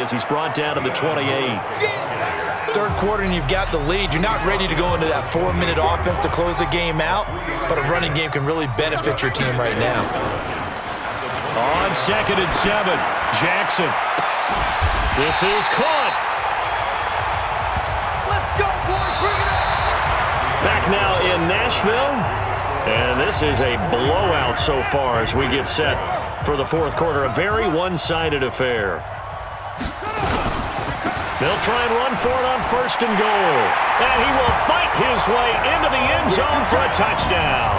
as he's brought down to the 28. Third quarter and you've got the lead. You're not ready to go into that 4-minute offense to close the game out, but a running game can really benefit your team right now. On 2nd and 7, Jackson. This is caught. Let's go, boys. Bring it on. Back now in Nashville. And this is a blowout so far as we get set for the fourth quarter. A very one-sided affair. They'll try and run for it on 1st and goal. And he will fight his way into the end zone for a touchdown.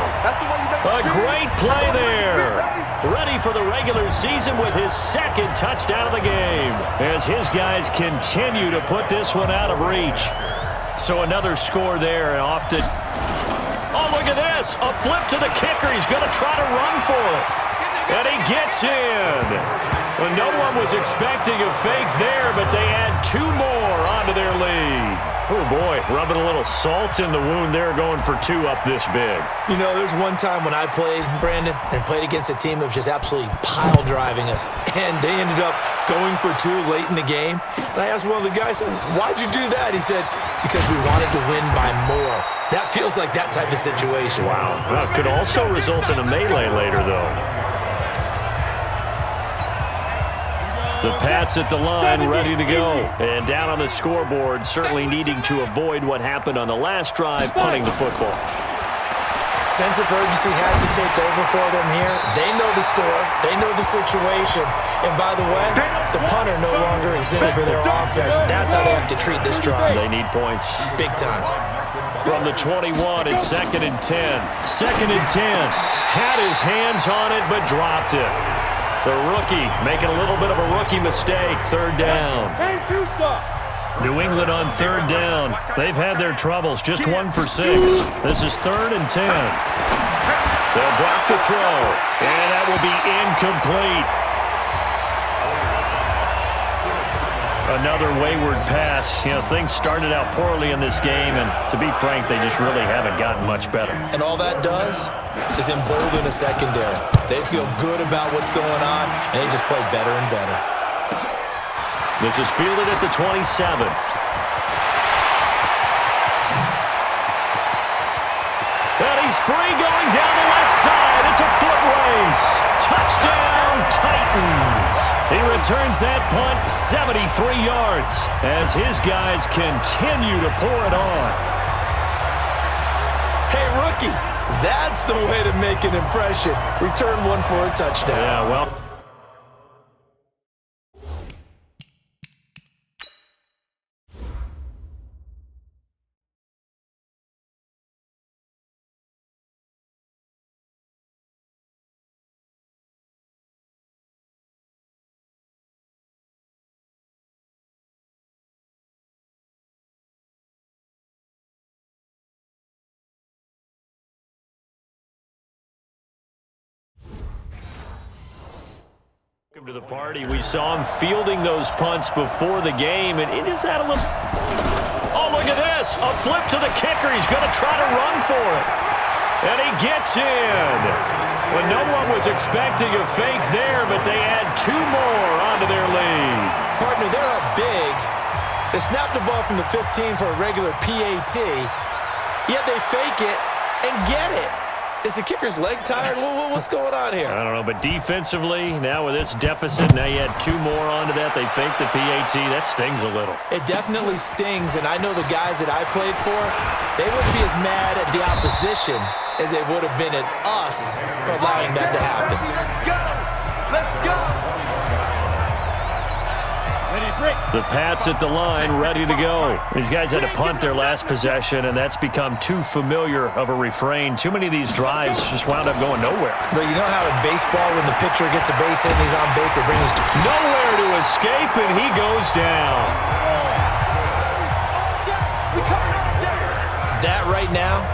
A great play there. Ready for the regular season with his 2nd touchdown of the game as his guys continue to put this one out of reach. So another score there, and off to... Oh, look at this. A flip to the kicker. He's going to try to run for it. And he gets in. Well, no one was expecting a fake there, but they add 2 more onto their lead. Oh, boy, rubbing a little salt in the wound there, going for 2 up this big. You know, there's one time when I played, Brandon, and played against a team that was just absolutely pile driving us, and they ended up going for 2 late in the game. And I asked one of the guys, why'd you do that? He said, because we wanted to win by more. That feels like that type of situation. Wow. Well, it could also result in a melee later, though. The Pats at the line, ready to go. And down on the scoreboard, certainly needing to avoid what happened on the last drive, punting the football. Sense of urgency has to take over for them here. They know the score. They know the situation. And by the way, the punter no longer exists for their offense. That's how they have to treat this drive. They need points. Big time. From the 21, it's 2nd and 10. 2nd and 10. Had his hands on it, but dropped it. The rookie making a little bit of a rookie mistake. 3rd down. New England on 3rd down. They've had their troubles. Just 1 for 6. This is 3rd and 10. They'll drop to throw. And that will be incomplete. Another wayward pass. You know, things started out poorly in this game, and to be frank, they just really haven't gotten much better. And all that does is embolden a secondary. They feel good about what's going on, and they just play better and better. This is fielded at the 27. And he's free going down the left side. It's a foot race. Touchdown, Titans. He returns that punt 73 yards as his guys continue to pour it on. Hey, rookie, that's the way to make an impression. Return one for a touchdown. Yeah, well... Welcome to the party. We saw him fielding those punts before the game, and it just had a little... Oh, look at this. A flip to the kicker. He's going to try to run for it. And he gets in. Well, no one was expecting a fake there, but they add 2 more onto their lead. Partner, they're up big. They snapped the ball from the 15 for a regular PAT, yet they fake it and get it. Is the kicker's leg tired? What's going on here? I don't know, but defensively, now with this deficit, now you add 2 more onto that. They faked the PAT. That stings a little. It definitely stings, and I know the guys that I played for, they wouldn't be as mad at the opposition as they would have been at us for allowing that to happen. Let's go! Let's go! The Pats at the line, ready to go. These guys had to punt their last possession, and that's become too familiar of a refrain. Too many of these drives just wound up going nowhere. But you know how in baseball, when the pitcher gets a base hit and he's on base, they bring his... Nowhere to escape, and he goes down. That right now,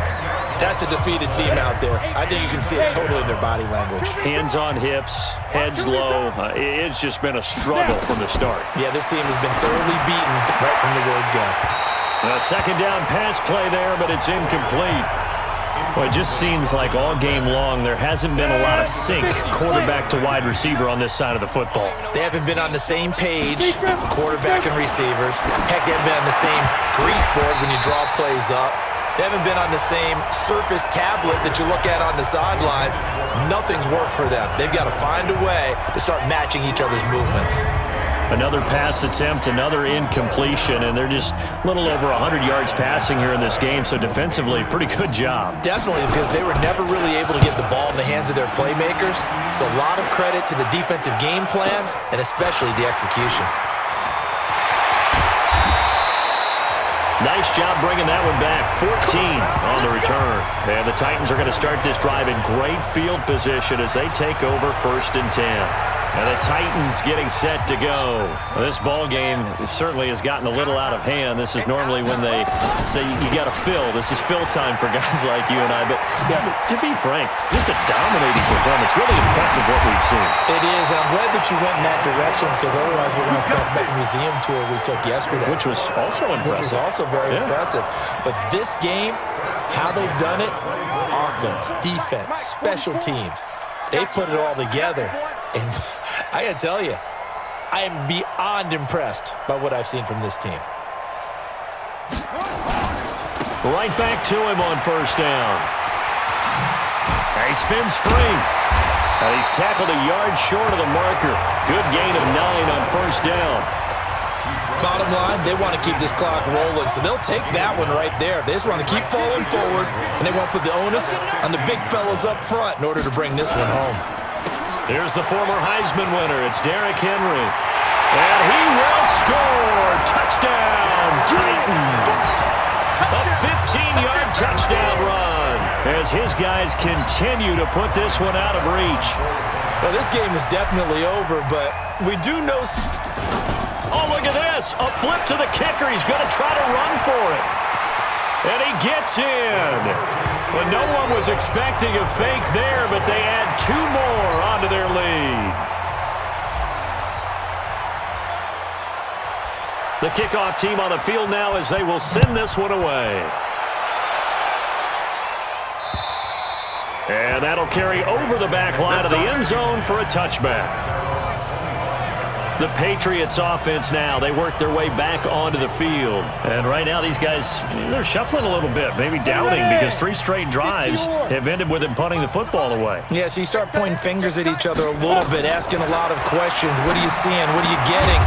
that's a defeated team out there. I think you can see it totally in their body language. Hands on hips, heads low. It's just been a struggle from the start. Yeah, this team has been thoroughly beaten right from the word go. A 2nd down pass play there, but it's incomplete. Well, it just seems like all game long there hasn't been a lot of sync quarterback to wide receiver on this side of the football. They haven't been on the same page, quarterback and receivers. Heck, they haven't been on the same grease board when you draw plays up. They haven't been on the same Surface tablet that you look at on the sidelines. Nothing's worked for them. They've got to find a way to start matching each other's movements. Another pass attempt, another incompletion, and they're just a little over 100 yards passing here in this game, so defensively, pretty good job. Definitely, because they were never really able to get the ball in the hands of their playmakers, so a lot of credit to the defensive game plan and especially the execution. Nice job bringing that one back. 14 on the return. And the Titans are going to start this drive in great field position as they take over 1st and 10. And the Titans getting set to go. Well, this ball game certainly has gotten a little out of hand. This is normally when they say you got to fill. This is fill time for guys like you and I. But yeah, to be frank, just a dominating performance. Really impressive what we've seen. It is. And I'm glad that you went in that direction because otherwise we're going to talk about the museum tour we took yesterday. Which was also impressive. Which was also very impressive. But this game, how they've done it, offense, defense, special teams, they put it all together. And I got to tell you, I am beyond impressed by what I've seen from this team. Right back to him on 1st down. He spins free. And he's tackled a yard short of the marker. Good gain of 9 on 1st down. Bottom line, they want to keep this clock rolling, so they'll take that one right there. They just want to keep falling forward, and they want to put the onus on the big fellas up front in order to bring this one home. Here's the former Heisman winner. It's Derrick Henry. And he will score. Touchdown, Titans. A 15-yard touchdown run as his guys continue to put this one out of reach. Well, this game is definitely over, but we do know... Oh, look at this. A flip to the kicker. He's going to try to run for it. And he gets in. Well, no one was expecting a fake there, but they add 2 more onto their lead. The kickoff team on the field now as they will send this one away. And that'll carry over the back line of the end zone for a touchback. The Patriots offense now, they work their way back onto the field. And right now these guys, they're shuffling a little bit, maybe doubting because 3 straight drives have ended with them punting the football away. Yeah, so you start pointing fingers at each other a little bit, asking a lot of questions. What are you seeing? What are you getting?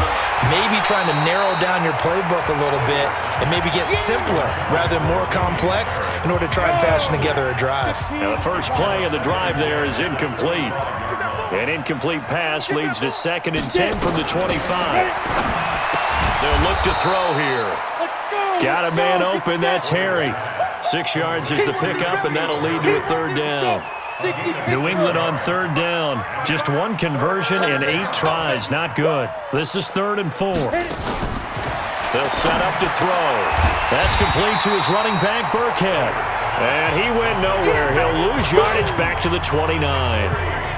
Maybe trying to narrow down your playbook a little bit and maybe get simpler rather than more complex in order to try and fashion together a drive. Now the first play of the drive there is incomplete. An incomplete pass leads to 2nd and 10 from the 25. They'll look to throw here. Got a man open, that's Harry. 6 yards is the pickup, and that'll lead to a 3rd down. New England on 3rd down. Just 1 conversion and 8 tries, not good. This is 3rd and 4. They'll set up to throw. That's complete to his running back, Burkhead. And he went nowhere. He'll lose yardage back to the 29.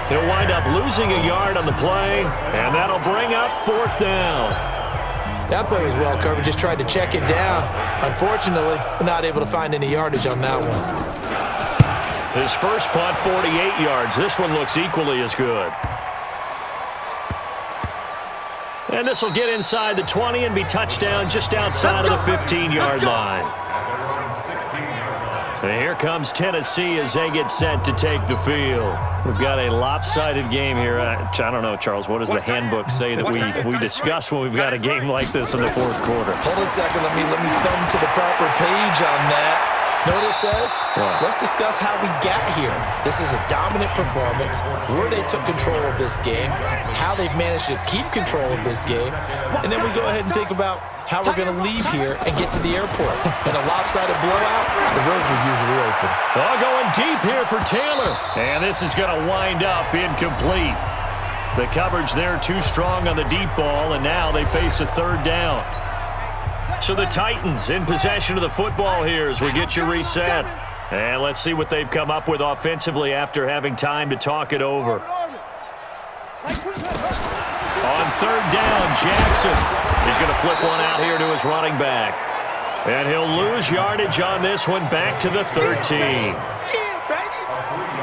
He'll wind up losing a yard on the play, and that'll bring up 4th down. That play was well covered, just tried to check it down. Unfortunately, not able to find any yardage on that one. His first punt, 48 yards. This one looks equally as good. And this will get inside the 20 and be touchdown just outside of the 15-yard line. And here comes Tennessee as they get set to take the field. We've got a lopsided game here. I don't know, Charles, what does the handbook say that we discuss when we've got a game like this in the 4th quarter? Hold on a second. Let me thumb to the proper page on that. Know what it says? What? Let's discuss how we got here. This is a dominant performance, where they took control of this game, how they've managed to keep control of this game, and then we go ahead and think about how we're going to leave here and get to the airport. In a lopsided blowout, the roads are usually open. Well, going deep here for Taylor. And this is going to wind up incomplete. The coverage there too strong on the deep ball, and now they face a 3rd down. So the Titans in possession of the football here as we get you reset. And let's see what they've come up with offensively after having time to talk it over. On 3rd down, Jackson is going to flip one out here to his running back. And he'll lose yardage on this one, back to the 13.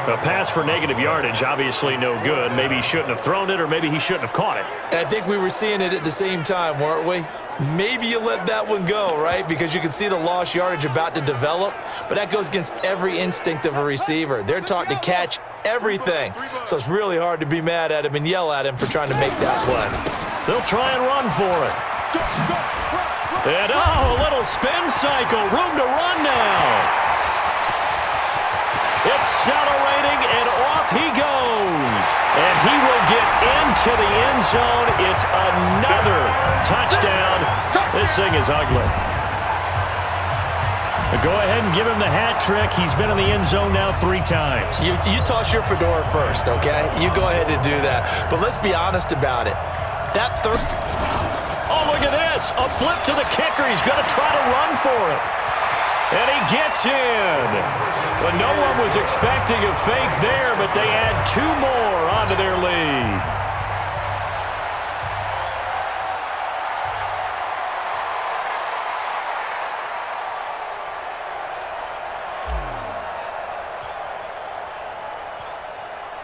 A pass for negative yardage, obviously no good. Maybe he shouldn't have thrown it, or maybe he shouldn't have caught it. I think we were seeing it at the same time, weren't we? Maybe you let that one go, right? Because you can see the lost yardage about to develop, but that goes against every instinct of a receiver. They're taught to catch everything, so it's really hard to be mad at him and yell at him for trying to make that play. They'll try and run for it. And, a little spin cycle. Room to run now. Accelerating, and off he goes. And he will get into the end zone. It's another touchdown. This thing is ugly. Go ahead and give him the hat trick. He's been in the end zone now 3 times. You toss your fedora first, okay? You go ahead and do that. But let's be honest about it. That third... Oh, look at this. A flip to the kicker. He's going to try to run for it. And he gets in. But no one was expecting a fake there, but they add 2 more onto their lead.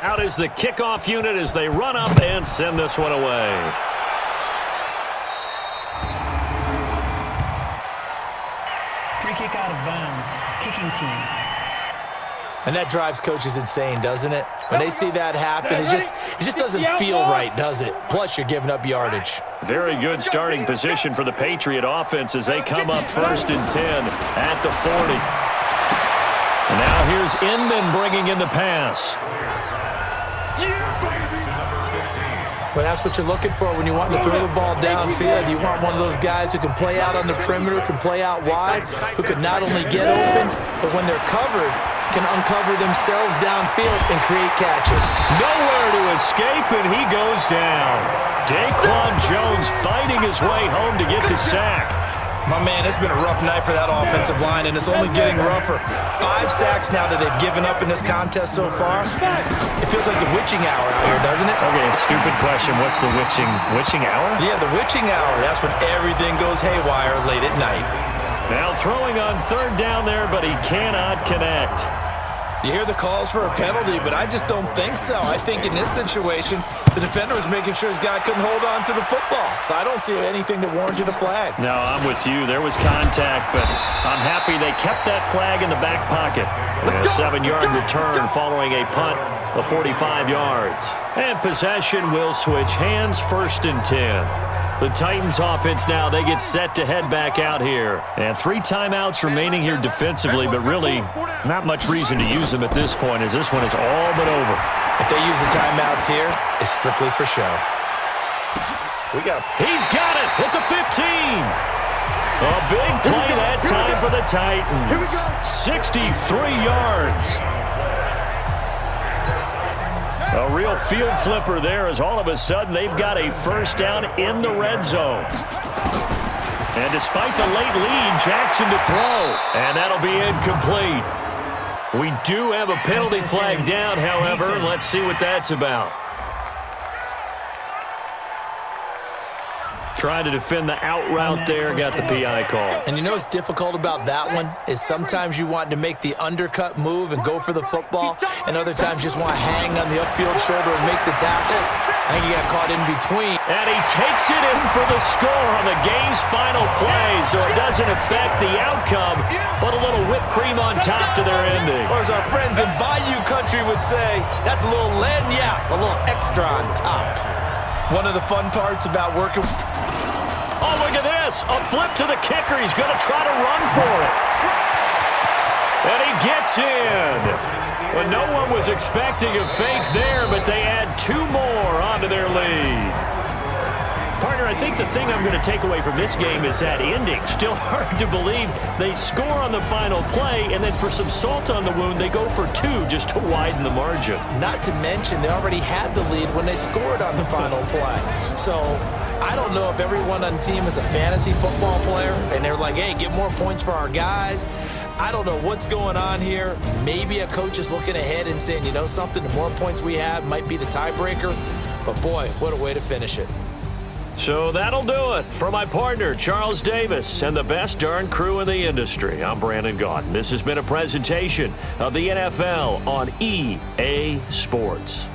Out is the kickoff unit as they run up and send this one away. Free kick out of bounds. Kicking team. And that drives coaches insane, doesn't it? When they see that happen, it just doesn't feel right, does it? Plus, you're giving up yardage. Very good starting position for the Patriot offense as they come up 1st and 10 at the 40. And now here's Inman bringing in the pass. But that's what you're looking for when you want to throw the ball downfield. You want one of those guys who can play out on the perimeter, can play out wide, who can not only get open, but when they're covered, can uncover themselves downfield and create catches. Nowhere to escape, and he goes down. Daquan Jones fighting his way home to get the sack. My man, it's been a rough night for that offensive line, and it's only getting rougher. 5 sacks now that they've given up in this contest so far. It feels like the witching hour out here, doesn't it? Okay, stupid question. What's the witching hour? Yeah, the witching hour. That's when everything goes haywire late at night. Now throwing on 3rd down there, but he cannot connect. You hear the calls for a penalty, but I just don't think so. I think in this situation, the defender was making sure his guy couldn't hold on to the football. So I don't see anything that warranted a flag. No, I'm with you. There was contact, but I'm happy they kept that flag in the back pocket. And a 7-yard return following a punt of 45 yards. And possession will switch hands, 1st and 10. The Titans offense now, they get set to head back out here. And 3 timeouts remaining here defensively, but really not much reason to use them at this point as this one is all but over. If they use the timeouts here, it's strictly for show. He's got it at the 15. A big play that time for the Titans. 63 yards. A real field flipper there as all of a sudden they've got a 1st down in the red zone. And despite the late lead, Jackson to throw. And that'll be incomplete. We do have a penalty flag down, however, and let's see what that's about. Trying to defend the out route there, got the PI call. And you know what's difficult about that one is sometimes you want to make the undercut move and go for the football, and other times you just want to hang on the upfield shoulder and make the tackle. I think he got caught in between. And he takes it in for the score on the game's final play, so it doesn't affect the outcome, but a little whipped cream on top to their ending. Or as our friends in Bayou Country would say, that's a little lagniappe, a little extra on top. One of the fun parts about working... Oh, look at this. A flip to the kicker. He's going to try to run for it. And he gets in. But no one was expecting a fake there, but they add 2 more onto their lead. Partner, I think the thing I'm going to take away from this game is that ending. Still hard to believe they score on the final play, and then for some salt on the wound, they go for 2 just to widen the margin. Not to mention, they already had the lead when they scored on the final play. So I don't know if everyone on the team is a fantasy football player, and they're like, hey, get more points for our guys. I don't know what's going on here. Maybe a coach is looking ahead and saying, you know something, the more points we have might be the tiebreaker. But boy, what a way to finish it. So that'll do it. For my partner, Charles Davis, and the best darn crew in the industry, I'm Brandon Gaudin. This has been a presentation of the NFL on EA Sports.